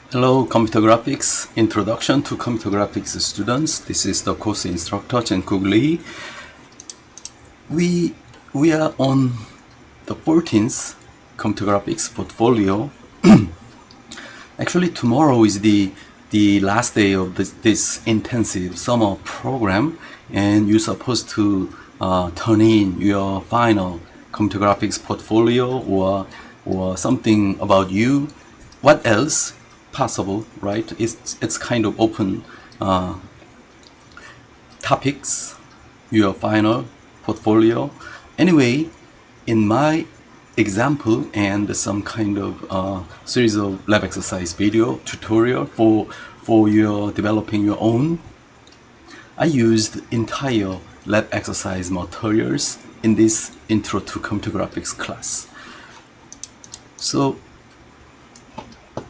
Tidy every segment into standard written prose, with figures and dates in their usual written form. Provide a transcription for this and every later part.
Hello, Computer Graphics. Introduction to Computer Graphics students. This is the course instructor, Kook. We are on the 14th Computer Graphics portfolio. Actually, tomorrow is the last day of this intensive summer program, and you're supposed to turn in your final Computer Graphics portfolio or something about you. What else possible, right? It's kind of open topics, your final portfolio. Anyway, in my example and some kind of series of lab exercise video tutorial for your developing your own, I used entire lab exercise materials in this Intro to Computer Graphics class. So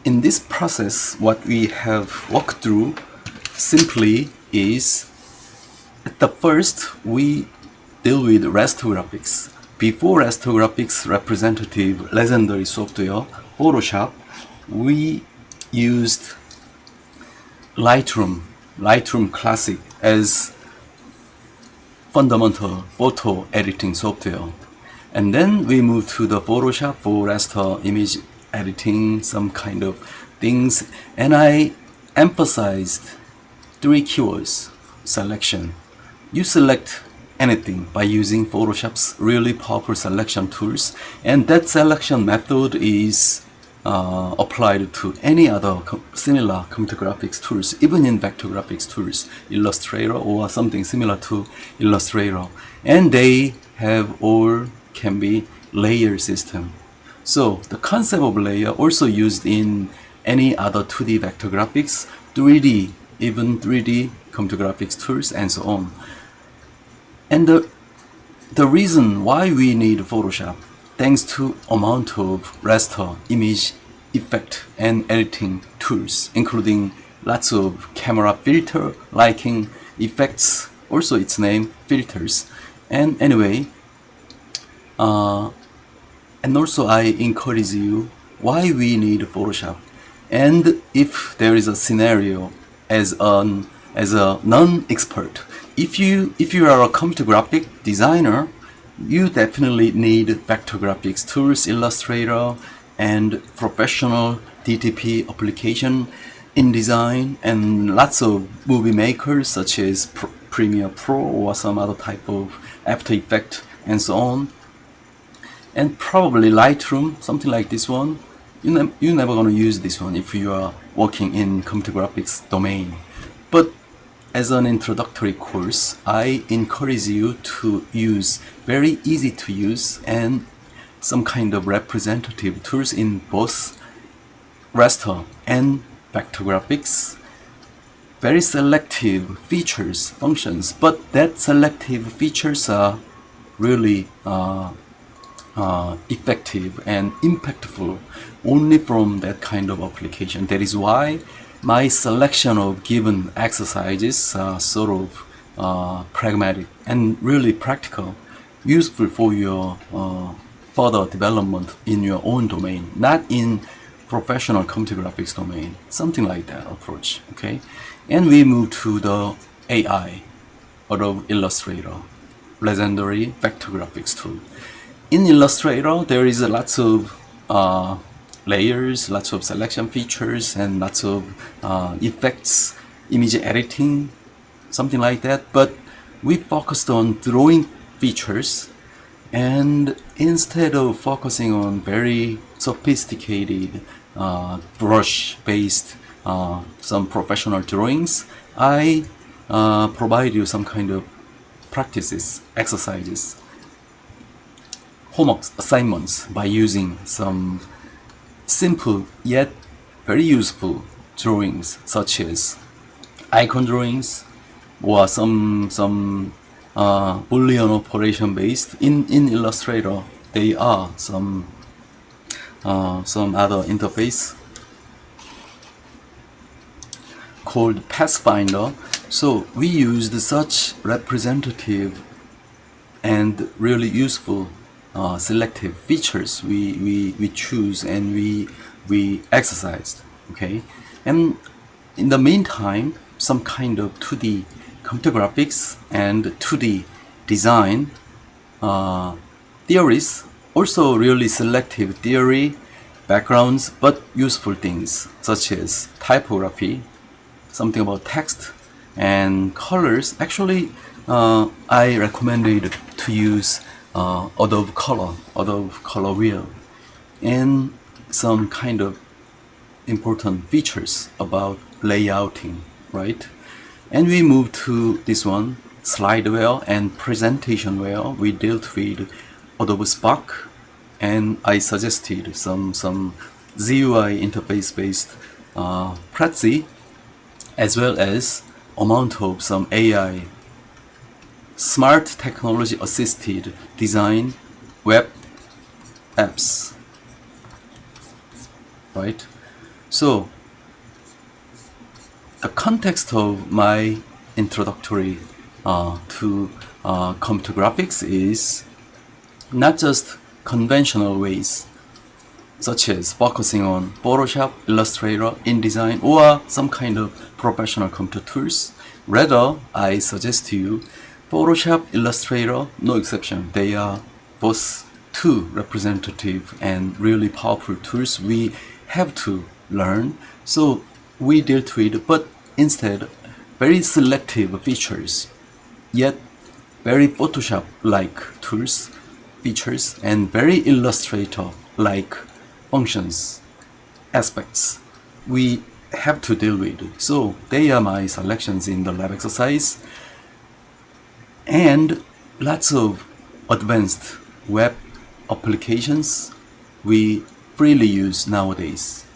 in this process, what we have walked through simply is, at the first, we deal with raster graphics. Before raster graphics representative legendary software, Photoshop, we used Lightroom Classic as fundamental photo editing software. And then we moved to the Photoshop for raster image editing, some kind of things. And I emphasized 3 keywords: selection. You select anything by using Photoshop's really powerful selection tools, and that selection method is applied to any other similar computer graphics tools, even in vector graphics tools, Illustrator or something similar to Illustrator, and they have all can be layer system. So the concept of layer also used in any other 2D vector graphics, 3D, even 3D computer graphics tools, and so on. And the reason why we need Photoshop, thanks to amount of raster, image, effect, and editing tools, including lots of camera filter, lighting, effects, also its name, filters. And anyway, and also I encourage you why we need Photoshop. And if there is a scenario as a non-expert, if you are a computer graphic designer, you definitely need vector graphics tools, Illustrator, and professional DTP application InDesign, and lots of movie makers such as Premiere Pro or some other type of After Effects and so on. And probably Lightroom, something like this one. You're never gonna use this one if you are working in computer graphics domain. But as an introductory course, I encourage you to use very easy to use and some kind of representative tools in both raster and vector graphics. Very selective features, functions, but that selective features are really effective and impactful only from that kind of application. That is why my selection of given exercises are sort of pragmatic and really practical, useful for your further development in your own domain, not in professional computer graphics domain, something like that approach. Okay, and we move to the AI out of Illustrator, legendary vector graphics tool. In Illustrator, there is lots of layers, lots of selection features, and lots of effects, image editing, something like that. But we focused on drawing features, and instead of focusing on very sophisticated brush-based some professional drawings, I provide you some kind of practices, exercises, homework assignments by using some simple yet very useful drawings such as icon drawings or some Boolean operation based in Illustrator. They are some other interface called Pathfinder. So we used such representative and really useful selective features we choose and we exercised. Okay, And in the meantime, some kind of 2D computer graphics and 2D design theories, also really selective theory backgrounds, but useful things such as typography, something about text and colors. Actually, I recommended to use Adobe Color Wheel, and some kind of important features about layouting, right? And we moved to this one, slideware and presentationware. We dealt with Adobe Spark, and I suggested some GUI interface based Prezi, as well as amount of some AI smart technology assisted design web apps, right? So the context of my introductory to computer graphics is not just conventional ways such as focusing on Photoshop, Illustrator, InDesign, or some kind of professional computer tools. Rather, I suggest to you Photoshop, Illustrator, no exception. They are both two representative and really powerful tools we have to learn. So we dealt with, but instead, very selective features, yet very Photoshop-like tools, features, and very Illustrator-like functions, aspects we have to deal with. So they are my selections in the lab exercise, and lots of advanced web applications we freely use nowadays.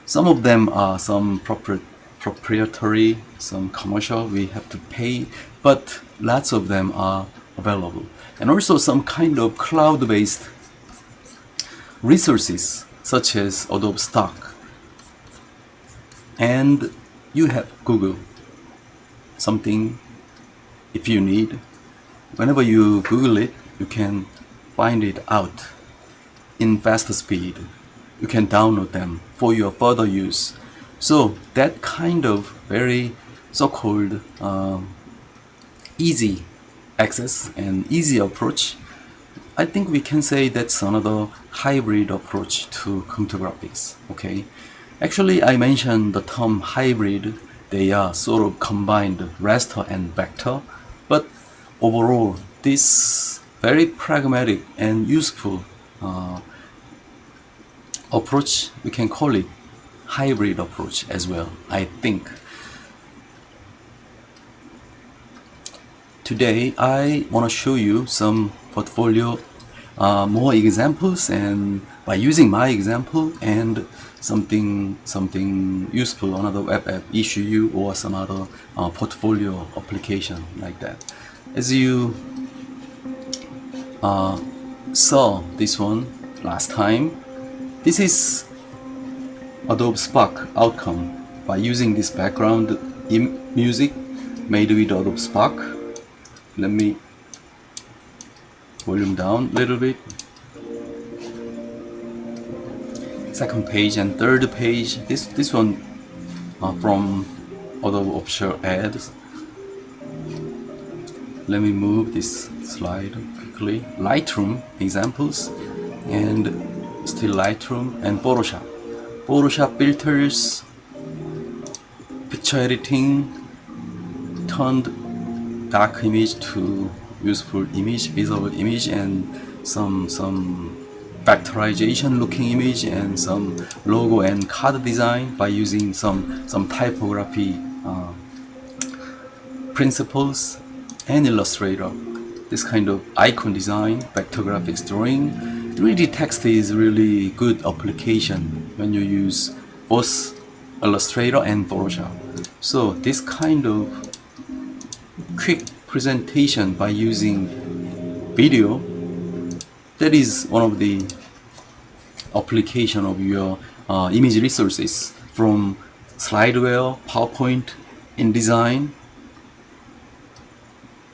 Some of them are some proprietary, some commercial, we have to pay, but lots of them are available. And also some kind of cloud-based resources such as Adobe Stock. And you have Google, something if you need. Whenever you Google it, you can find it out in faster speed. You can download them for your further use. So that kind of very so-called easy access and easy approach, I think we can say that's another hybrid approach to computer graphics. Okay, actually I mentioned the term hybrid. They are sort of combined raster and vector, but overall this very pragmatic and useful approach, we can call it hybrid approach as well, I think. Today I want to show you some portfolio more examples, and by using my example and something useful, another web app issue you or some other portfolio application like that. As you saw this one last time, this is Adobe Spark outcome by using this background music made with Adobe Spark. Let me volume down a little bit. Second page and third page. This one from Adobe official ads. Let me move this slide quickly. Lightroom examples, and still Lightroom and Photoshop. Photoshop filters, picture editing, turned dark image to useful image, visible image, and some vectorization looking image, and some logo and card design by using some typography principles, and Illustrator. This kind of icon design, vector graphics drawing. 3D text is really good application when you use both Illustrator and Photoshop. So this kind of quick presentation by using video, that is one of the application of your image resources from slideware, PowerPoint, InDesign.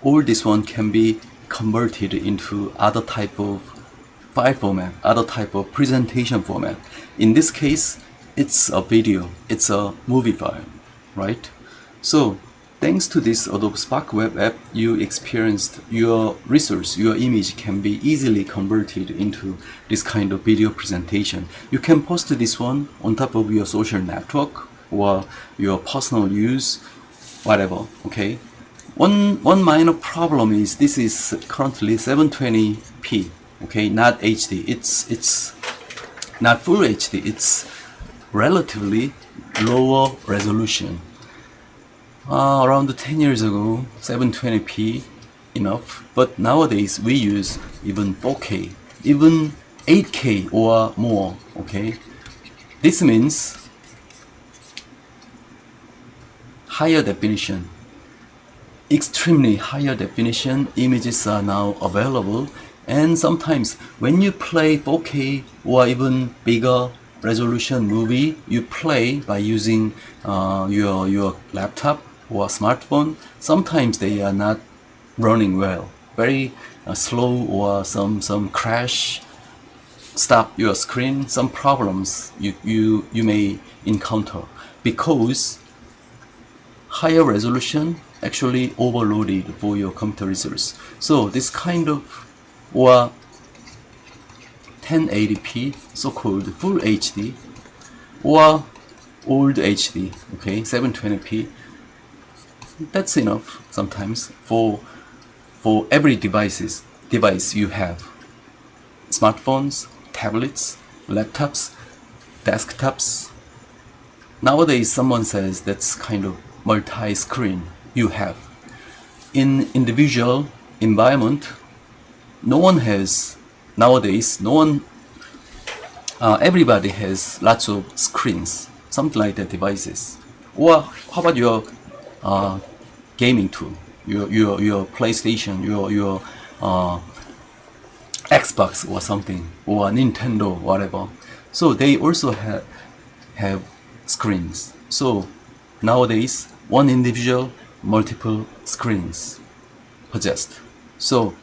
All this one can be converted into other type of file format, other type of presentation format. In this case, it's a video, it's a movie file, right? So thanks to this Adobe Spark Web app, you experienced your resource, your image can be easily converted into this kind of video presentation. You can post this one on top of your social network or your personal use, whatever, okay? One minor problem is this is currently 720p, okay, not HD. It's not full HD. It's relatively lower resolution. Around 10 years ago, 720p enough, but nowadays we use even 4K, even 8K or more, okay? This means higher definition, extremely higher definition images are now available, and sometimes when you play 4K or even bigger resolution movie, you play by using your laptop or smartphone, sometimes they are not running well, very slow, or some crash, stop your screen, some problems you may encounter because higher resolution actually overloaded for your computer resource. So this kind of, or 1080p, so-called full HD, or old HD, okay, 720p, that's enough sometimes for every device you have. Smartphones, tablets, laptops, desktops. Nowadays someone says that's kind of multi-screen you have. In individual environment, everybody has lots of screens, something like that devices. Or how about your gaming tool, your PlayStation, your Xbox or something, or Nintendo, whatever. So they also have screens. So nowadays, one individual, multiple screens possessed. So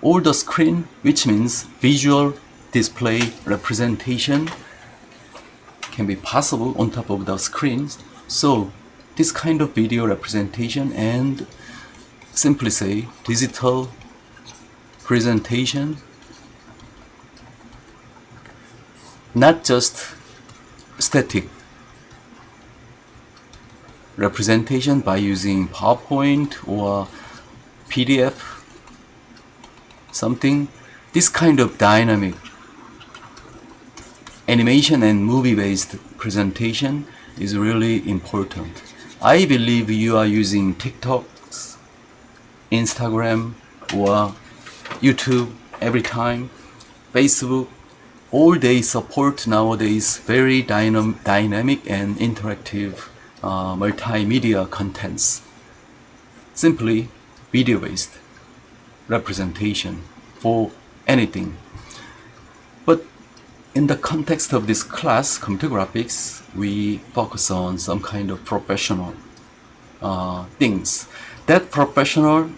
all the screen, which means visual display representation, can be possible on top of the screens. So this kind of video representation, and simply say digital presentation, not just static representation by using PowerPoint or PDF, something. This kind of dynamic animation and movie-based presentation is really important. I believe you are using TikToks, Instagram, or YouTube every time, Facebook. All they support nowadays very dynamic and interactive multimedia contents. Simply video-based representation for anything. But in the context of this class, computer graphics, we focus on some kind of professional things. That professional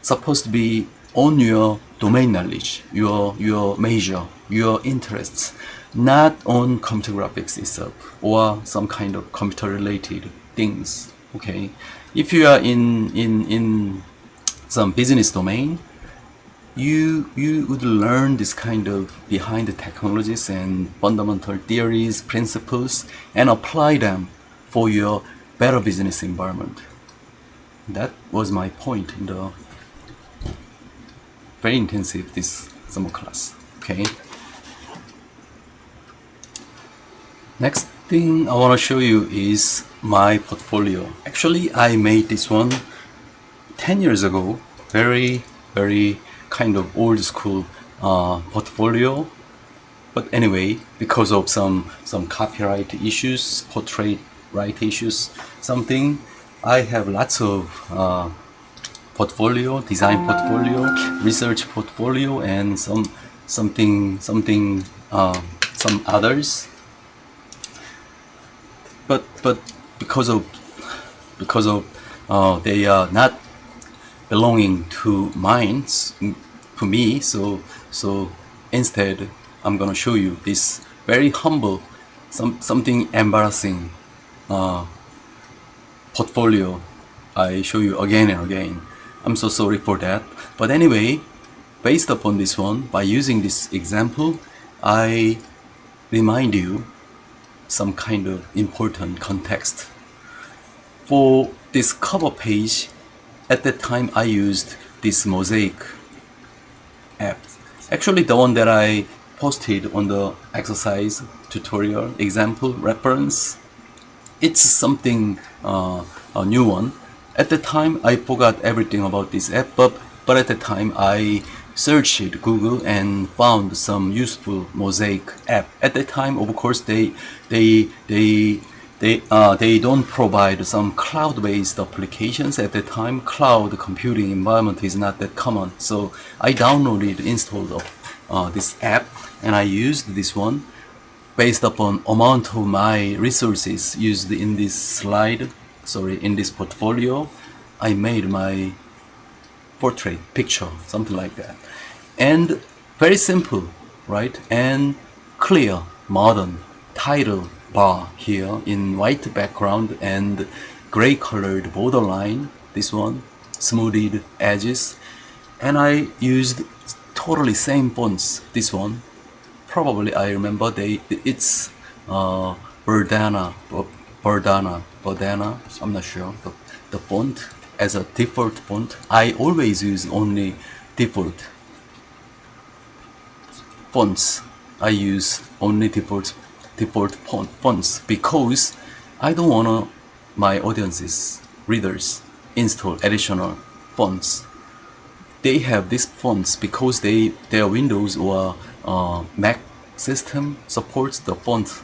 supposed to be on your domain knowledge, your major, your interests, not on computer graphics itself or some kind of computer related things. Okay, if you are in some business domain, you would learn this kind of behind the technologies and fundamental theories, principles, and apply them for your better business environment. That was my point in the very intensive this summer class. Okay. Next thing I want to show you is my portfolio. Actually, I made this one 10 years ago. Very kind of old school portfolio. But anyway, because of some copyright issues, portrait right issues, something, I have lots of portfolio, design portfolio, research portfolio, and some others. But because of they are not belonging to mine, to me, so instead I'm gonna show you this very humble something embarrassing portfolio I show you again and again. I'm so sorry for that. But anyway, based upon this one, by using this example, I remind you some kind of important context. For this cover page, at that time I used this mosaic app. Actually, the one that I posted on the exercise tutorial example reference, it's something a new one. At the time, I forgot everything about this app, but at the time I searched Google and found some useful mosaic app. At the time, of course, they don't provide some cloud-based applications. At the time, cloud computing environment is not that common. So I downloaded, installed this app, and I used this one based upon amount of my resources used in this slide. In this portfolio, I made my portrait picture, something like that, and very simple, right? And clear, modern title bar here in white background and gray colored borderline. This one, smoothed edges, and I used totally same fonts. This one, probably I remember it's Verdana. I'm not sure the font as a default font. I always use only default fonts. I use only default fonts because I don't wanna my audience's readers install additional fonts. They have these fonts because their Windows or Mac system supports the font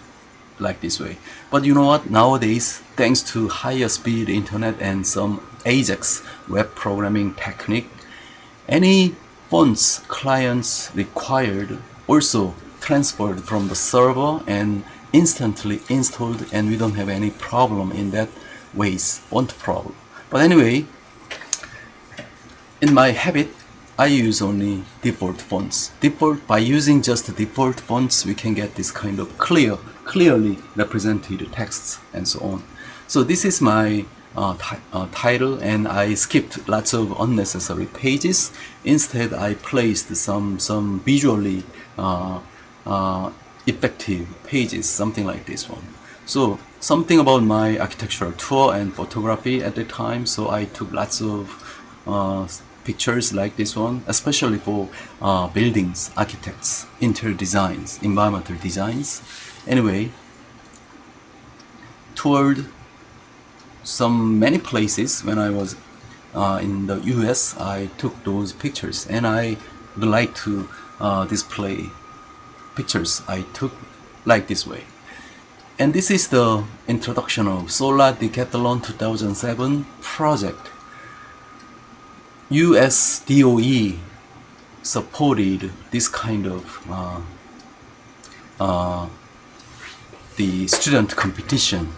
like this way. But you know what? Nowadays, thanks to higher speed internet and some AJAX web programming technique, any fonts clients required also transferred from the server and instantly installed, and we don't have any problem in that ways, font problem. But anyway, in my habit, I use only default fonts. By using just default fonts, we can get this kind of clearly represented texts and so on. So this is my title, and I skipped lots of unnecessary pages. Instead, I placed some visually effective pages, something like this one. So something about my architectural tour and photography at the time. So I took lots of pictures like this one, especially for buildings, architects, interior designs, environmental designs. Anyway, toured many places when I was in the US. I took those pictures, and I would like to display pictures I took like this way. And this is the introduction of Solar Decathlon 2007 project. US DOE supported this kind of the student competition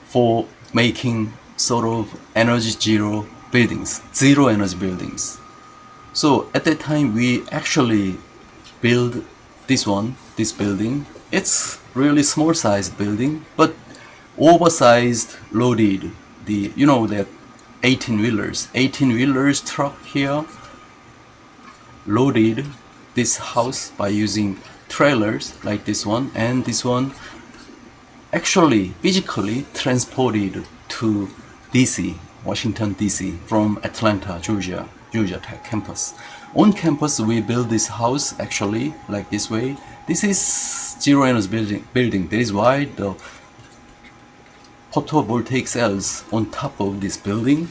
for making sort of zero energy buildings. So at that time, we actually build this building. It's really small sized building, but oversized, loaded, that 18-wheelers truck here loaded this house by using trailers like this one, and this one actually physically transported to DC, Washington DC, from Atlanta, Georgia Tech campus. On campus, we build this house actually like this way. This is zero energy building. That is why the photovoltaic cells on top of this building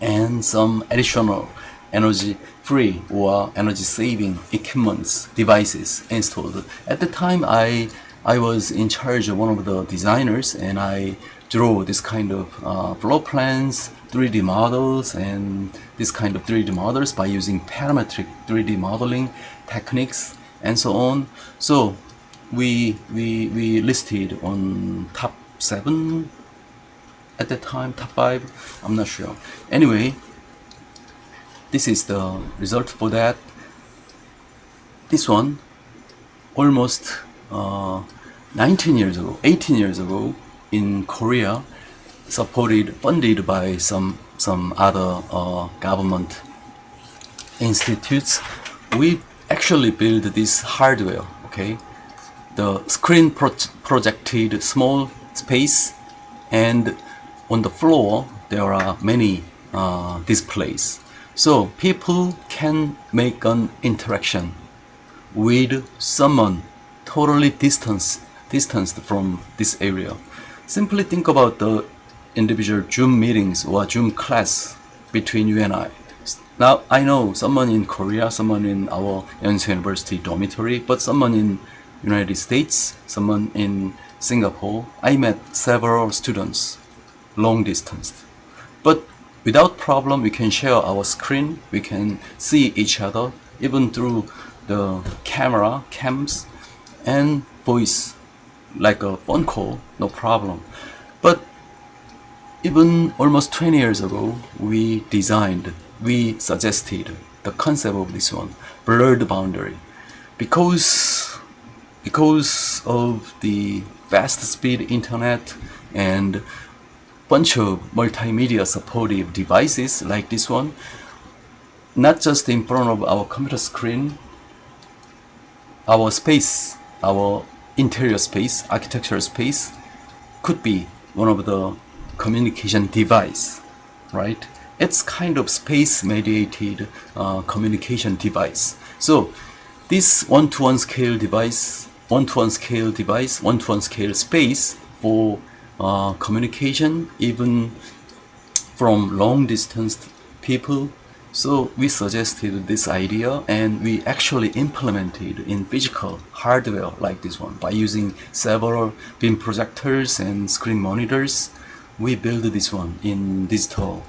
and some additional energy free or energy saving equipments, devices installed. At the time, I was in charge of one of the designers, and I drew this kind of floor plans, 3D models, and this kind of 3D models by using parametric 3D modeling techniques and so on. So we listed on top 7 at that time, top 5, I'm not sure. Anyway, this is the result for that. This one almost 19 years ago, 18 years ago in Korea, funded by some other government institutes, we actually build this hardware, okay? The screen projected small space, and on the floor there are many displays. So people can make an interaction with someone totally distanced from this area. Simply think about the individual Zoom meetings or Zoom class between you and I. Now, I know someone in Korea, someone in our Yonsei University dormitory, but someone in United States, someone in Singapore, I met several students, long distance. But without problem, we can share our screen, we can see each other, even through the cams, and voice, like a phone call, no problem. But even almost 20 years ago, we suggested the concept of this one, blurred boundary, because of the fast speed internet and bunch of multimedia supportive devices like this one, not just in front of our computer screen, our space, our interior space, architectural space could be one of the communication device, right? It's kind of space mediated communication device. So this one-to-one scale space for communication, even from long distance people. So we suggested this idea, and we actually implemented in physical hardware like this one by using several beam projectors and screen monitors. We built this one in digital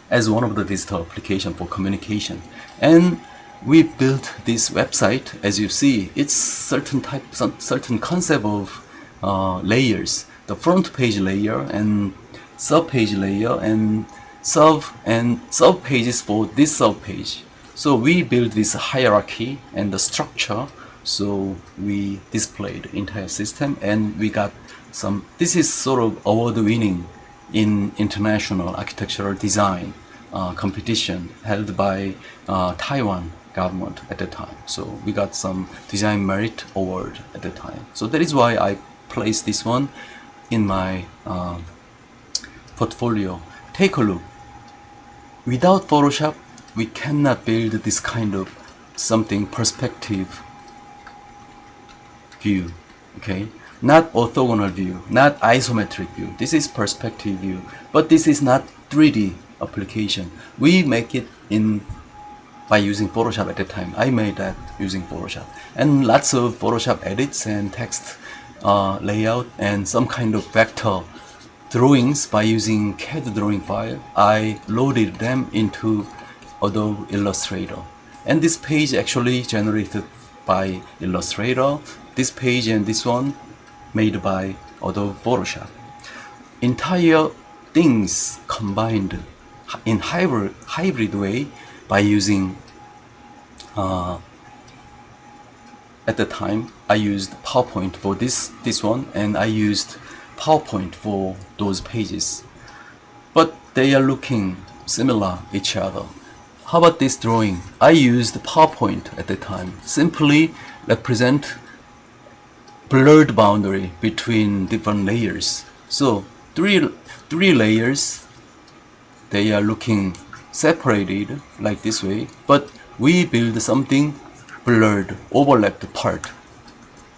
as one of the digital application for communication, and we built this website. As you see, it's certain concept of layers, the front page layer and sub page layer and sub pages for this sub page. So we built this hierarchy and the structure. So we displayed the entire system, and we got some. This is sort of award-winning in international architectural design competition held by Taiwan government at the time. So we got some design merit award at the time. So that is why I placed this one in my portfolio. Take a look. Without Photoshop, we cannot build this kind of something perspective view, okay? Not orthogonal view, not isometric view. This is perspective view, but this is not 3D application. We make it by using Photoshop at the time. I made that using Photoshop, and lots of Photoshop edits and text layout and some kind of vector drawings by using CAD drawing file. I loaded them into Adobe Illustrator, and this page actually generated by Illustrator. This page and this one made by Adobe Photoshop. Entire things combined in hybrid way by using at the time I used PowerPoint for this one, and I used PowerPoint for those pages, but they are looking similar each other. How about this drawing? I used PowerPoint at the time, simply represent blurred boundary between different layers. So three layers, they are looking separated like this way, but we build something blurred, overlapped part.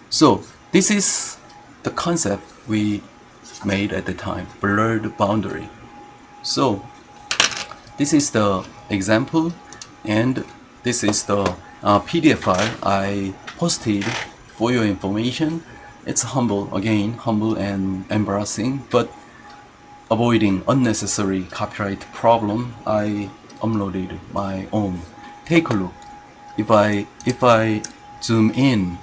So this is the concept we made at the time, blurred boundary. So this is the example, and this is the PDF file I posted for your information. It's humble and embarrassing, but avoiding unnecessary copyright problem, I uploaded my own. Take a look. If I zoom in,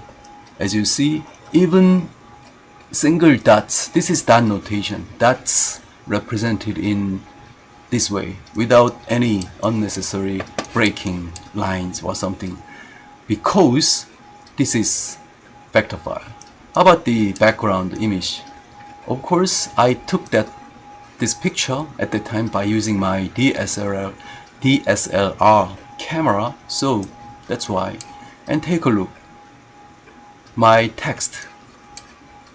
as you see, even single dots, this is dot notation, dots represented in this way without any unnecessary breaking lines or something, because this is vector file. How about the background image? Of course, I took this picture at the time by using my DSLR camera, so that's why. And take a look. My text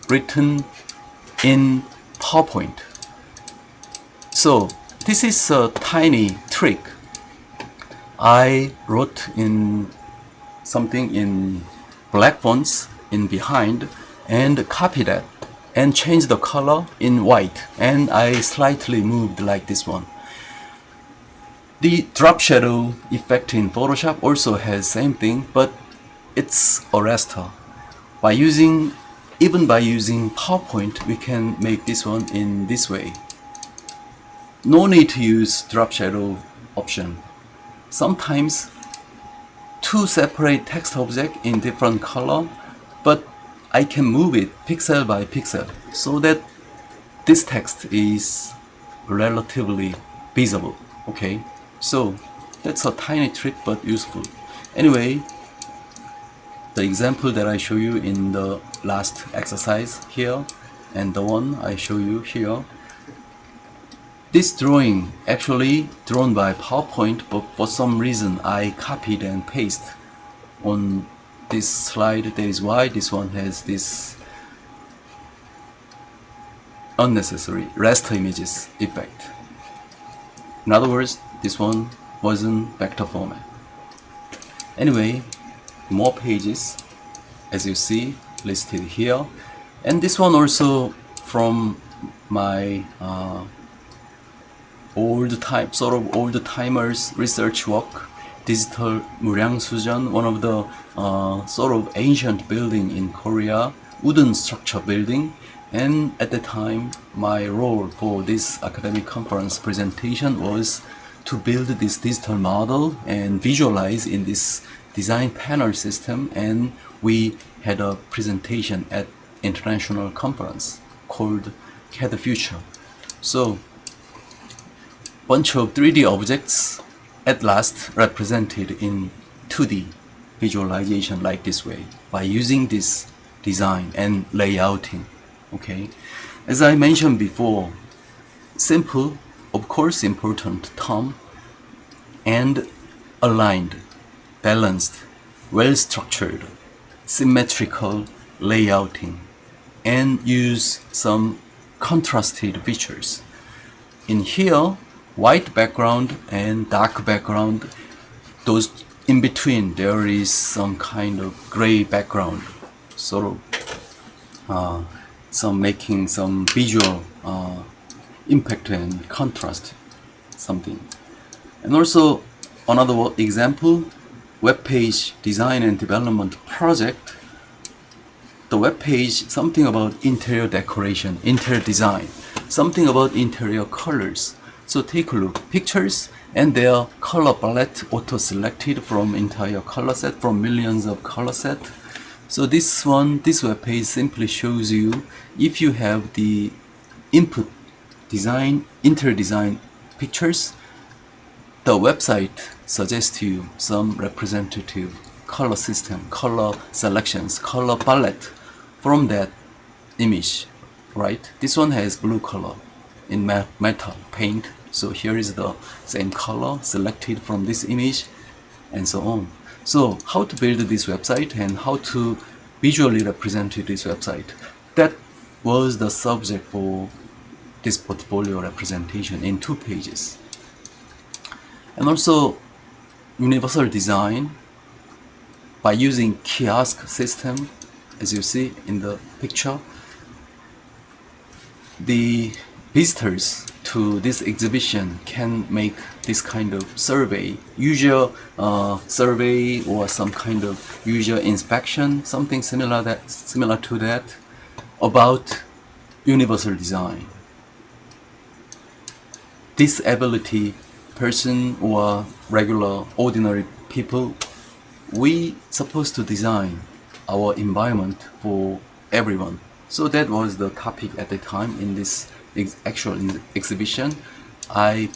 written in PowerPoint. So this is a tiny trick. I wrote in something in black fonts in behind and copy that and change the color in white, and I slightly moved like this one. The drop shadow effect in Photoshop also has same thing, but it's a raster. Even by using PowerPoint, we can make this one in this way. No need to use drop shadow option. Sometimes two separate text objects in different color, but I can move it pixel by pixel so that this text is relatively visible. Okay, so that's a tiny trick but useful. Anyway, the example that I show you in the last exercise here and the one I show you here, this drawing actually drawn by PowerPoint, but for some reason I copied and pasted on this slide. That is why this one has this unnecessary raster images effect. In other words, this one wasn't vector format. Anyway, more pages as you see listed here, and this one also from my old timers research work, digital Muryangsujeon, one of the sort of ancient building in Korea, wooden structure building. And at the time, my role for this academic conference presentation was to build this digital model and visualize in this design panel system, and we had a presentation at international conference called CAD Future. So bunch of 3D objects at last represented in 2D visualization like this way by using this design and layouting. Okay, as I mentioned before, simple, of course important term, and aligned, balanced, well-structured, symmetrical layouting, and use some contrasted features. In here, white background and dark background, those in between there is some kind of gray background, sort of making some visual impact and contrast something. And also another example, web page design and development project. The web page, something about interior decoration, interior design, something about interior colors. So take a look, pictures and their color palette auto-selected from entire color set, from millions of color set. So this web page simply shows you if you have the input design, interior design pictures, the website suggests you some representative color system, color selections, color palette from that image, right? This one has blue color in metal paint. So here is the same color selected from this image and so on. So how to build this website and how to visually represent this website, that was the subject for this portfolio representation in 2 pages. And also universal design by using kiosk system, as you see in the picture. The visitors to this exhibition can make this kind of survey, user survey, or some kind of user inspection, something similar to that, about universal design. Disability person or regular ordinary people, we supposed to design our environment for everyone. So that was the topic at the time in this actual exhibition. I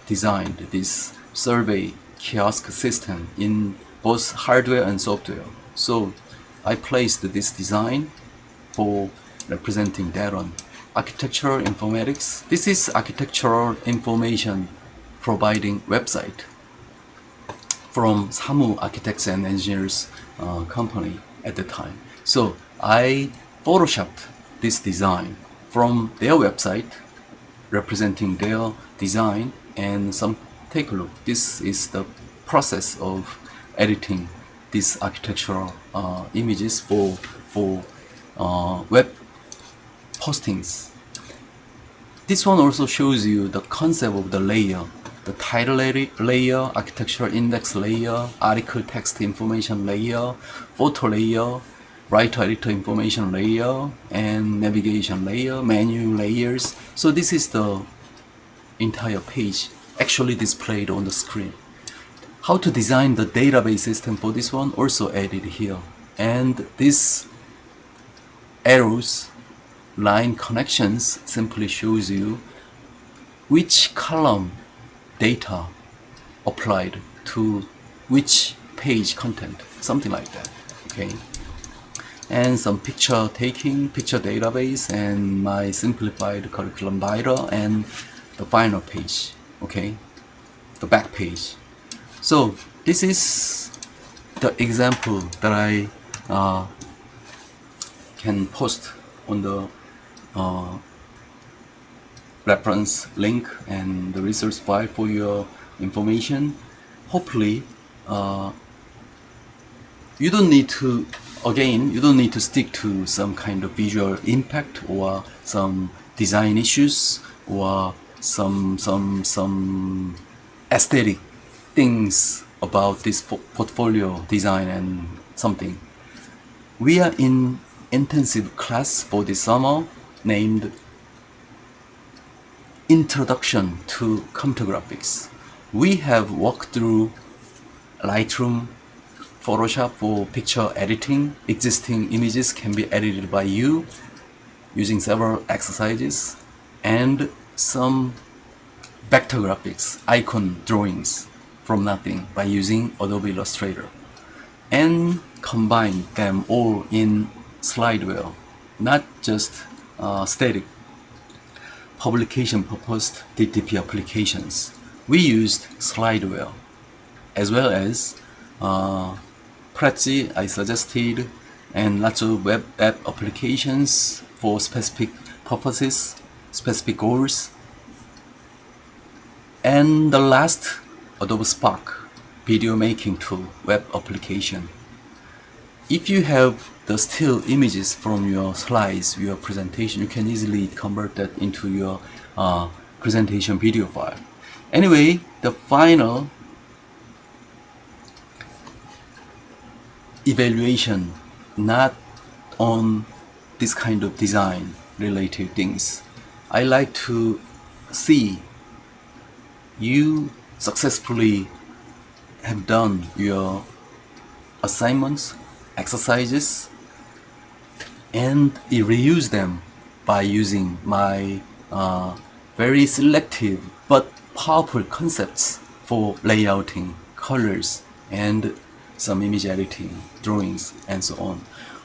designed this survey kiosk system in both hardware and software. So I placed this design, for representing that one. Architectural informatics. This is architectural information providing website from Samu Architects and Engineers company at the time. So I photoshopped this design from their website representing their design, and take a look. This is the process of editing these architectural images for web postings. This one also shows you the concept of the layer, the title layer, architectural index layer, article text information layer, photo layer, writer editor information layer, and navigation layer, menu layers. So this is the entire page actually displayed on the screen. How to design the database system for this one also added here. And these arrows, line connections simply shows you which column data applied to which page content, something like that. Okay. And some picture taking, picture database, and my simplified curriculum writer, and the final page, okay, the back page. So this is the example that I can post on the reference link and the resource file for your information. Hopefully you don't need to stick to some kind of visual impact or some design issues or some aesthetic things about this portfolio design and something. We are in intensive class for this summer named Introduction to Computer Graphics. We have walked through Lightroom, Photoshop for picture editing. Existing images can be edited by you using several exercises, and some vector graphics, icon drawings from nothing by using Adobe Illustrator, and combine them all in slideware, not just static publication purposed DTP applications. We used slideware as well as Prezi, I suggested, and lots of web app applications for specific purposes, specific goals. And the last, Adobe Spark, video making tool, web application. If you have the still images from your slides, your presentation, you can easily convert that into your presentation video file. Anyway, the final evaluation, not on this kind of design related things. I like to see you successfully have done your assignments, exercises, and reuse them by using my very selective but powerful concepts for layouting, colors, and some image editing, drawings, and so on.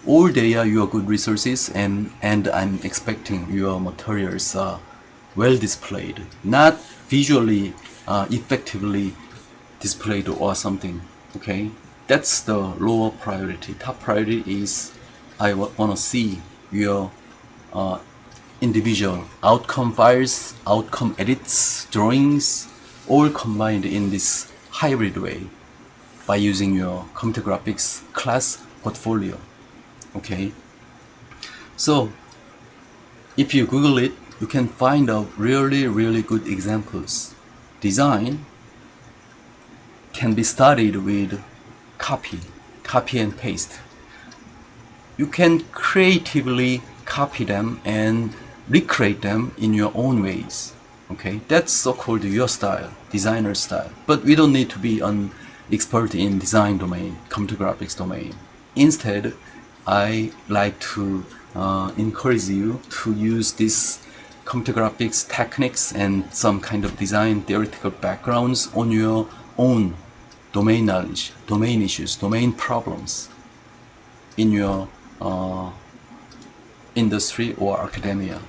All they are your good resources, and I'm expecting your materials are well displayed, not visually effectively displayed or something. Okay, that's the lower priority. Top priority is I want to see your individual outcome files, outcome edits, drawings, all combined in this hybrid way by using your computer graphics class portfolio. Okay, so if you Google it, you can find out really good examples. Design can be studied with copy and paste. You can creatively copy them and recreate them in your own ways. Okay, that's so-called your style, designer style. But we don't need to be an expert in design domain, computer graphics domain. Instead, I like to encourage you to use this computer graphics techniques and some kind of design theoretical backgrounds on your own domain knowledge, domain issues, domain problems in your industry or academia,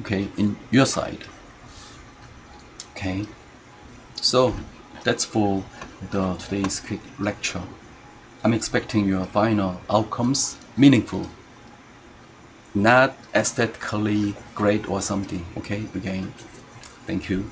okay, in your side. Okay, so that's for the today's quick lecture. I'm expecting your final outcomes meaningful, not aesthetically great or something. Okay, again, thank you.